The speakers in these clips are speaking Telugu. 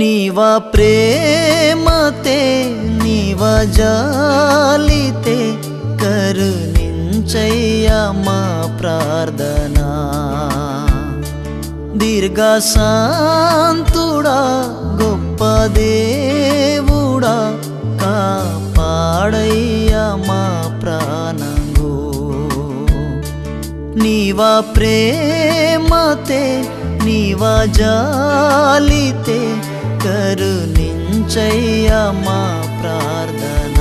నీవా ప్రేమతే నీవా జాలితే కరుణించయ్యా మా ప్రార్థన దీర్ఘశాంతుడా గొప్ప దేవుడా కాపాడయ్యా మా ప్రాణంగు నీవా ప్రేమతే నీవా జాలితే కరుణించయ్యా మా ప్రార్థన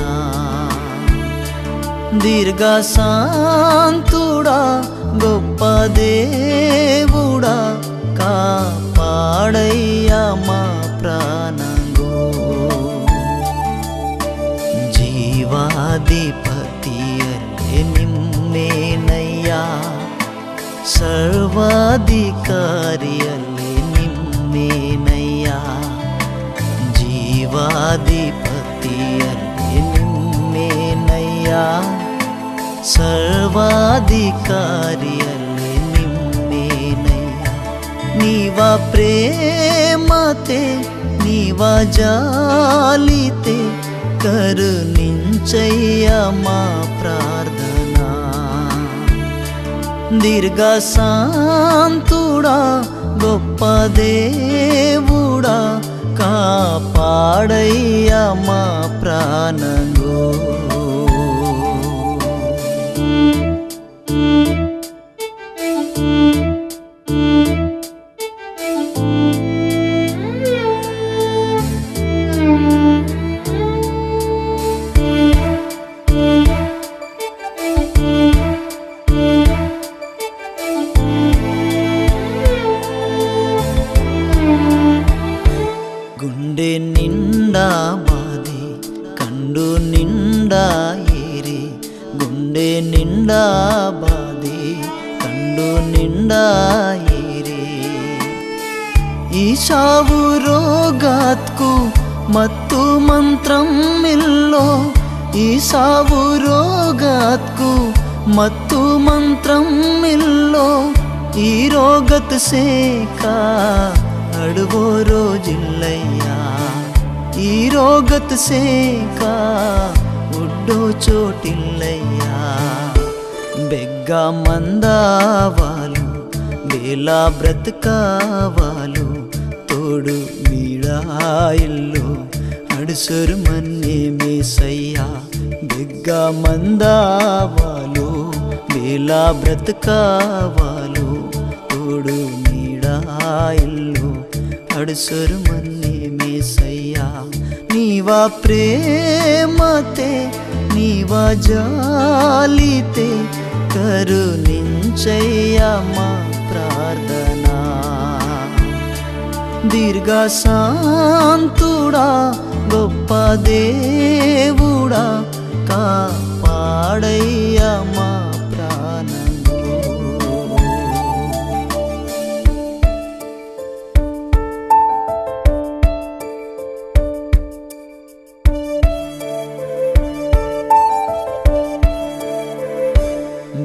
దీర్ఘశాంతుడా గొప్ప దేవుడా కాపాడయ్యా మా ప్రాణంగు జీవాధిపతియల్లే నిమ్మేనయ్యా ಸರ್ವಾಧಿಕಾರಿಯಲ್ಲೇ ನಿಮ್ಮೇನಯ್ಯ ಜೀವಾಧಿಪತಿಯಲ್ಲೇ ನಿಮ್ಮೇನಯ್ಯ ಸರ್ವಾಧಿಕಾರಿಯಲ್ಲೇ ನಿಮ್ಮೇನಯ್ಯ ನೀವಾ ಪ್ರೇಮತೆ ನೀವಾ ಜಾಲಿತೆ ಕರುಣಿಂಚಯ್ಯ మా ప్రార్థన దీర్ఘశాంతుడా గొప్ప దేవుడా కాపాడయ్యా మా ప్రాణంగు గుండె నిండా బాధి కండు నిండా ఏరి గుండె నిండా బాధి కండు నిండా ఏరి ఈ సావు రోగాత్కు మత్తు మంత్రం మిల్లో ఈ సావు రోగాత్కు మత్తు మంత్రం మిల్లో ఈ రోగత్ సేకా అడుగో రోజిల్లయ్యా ఈ రోగత్ సేకా ఉడ్డో చోటిల్లయ్యా బెగ్గా మందావాలు బేలా బ్రతకావాలు తోడు వీడాయిల్లు అడుసరు మన్నే మేసయ్యా బెగ్గా మందావాలు బేలా బ్రతకావాలు తోడు నీడాయిల్లు అడుసరు మన్నే మేసయ్యా నీవా ప్రేమతే నీవా జాలితే కరుణించయ్యా మా ప్రార్థన దీర్ఘశాంతుడా గొప్ప దేవుడా కాపాడయ్యా మా ప్రాణంగు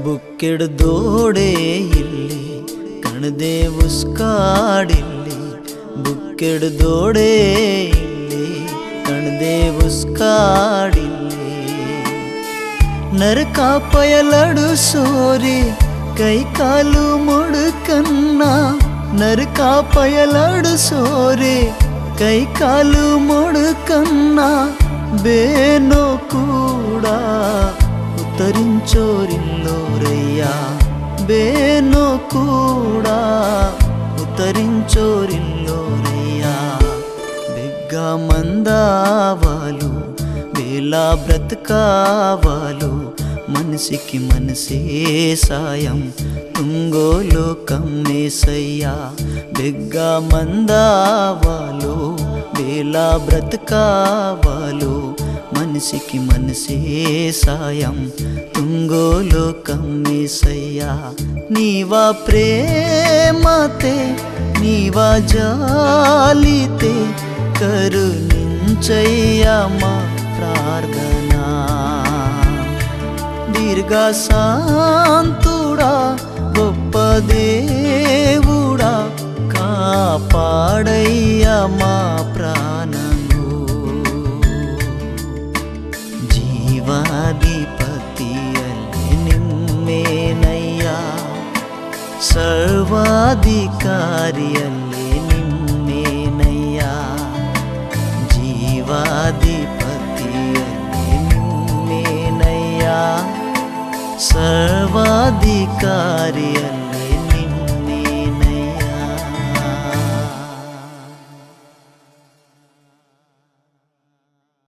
ಬುಕ್ಕೆಡ್ ದೋಡೆ ಇಲ್ಲಿ ಕಣದೆ ಉಸ್ಕಾಡಿಲ್ಲಿ ಬುಕ್ಕೆಡ್ ದೋಡೆ ಇಲ್ಲಿ ಕಣದೆ ಉಸ್ಕಾಡಿಲ್ಲಿ ನರಕ ಪಯಲಡು ಸೋರಿ ಕೈ ಕಾಲು ಮುಡುಕನ್ನ ನರಕ ಪಯಲಡು ಸೋರಿ ಕೈ ಕಾಲು ಮುಡುಕನ್ನ ಬೇನೋ ಕೂಡ ఉత్తరించోరిల్లోరయ్యా బేనో కూడా ఉత్తరించోరిల్లోరయ్యా బెగ్గా మందావాలు బేలా బ్రతకావాలు మనిషికి మనసే సాయం తుంగో లోకం మేసయ్యా బెగ్గా మందావాలు బేలా బ్రతకావాలు మనిషికి మనసే సాయం తుంగో లోకం మేసయ్యా నీవా ప్రేమతే నీవా జాలితే కరుణించయ్యా మా ప్రార్థన దీర్ఘశాంతుడా గొప్ప దేవుడా కాపాడయ్యా మా ప్రాణము ಜೀವಾಧಿಪತಿಯಲ್ಲಿ ನಿಮ್ಮೇನಯ್ಯ ಸರ್ವಾಧಿಕಾರಿಯಲ್ಲಿ ನಿಮ್ಮೇನಯ್ಯ ಜೀವಾಧಿಪತಿಯಲ್ಲಿ ನಿಮ್ಮೇನಯ್ಯ ಸರ್ವಾಧಿಕಾರಿಯಲ್ಲಿ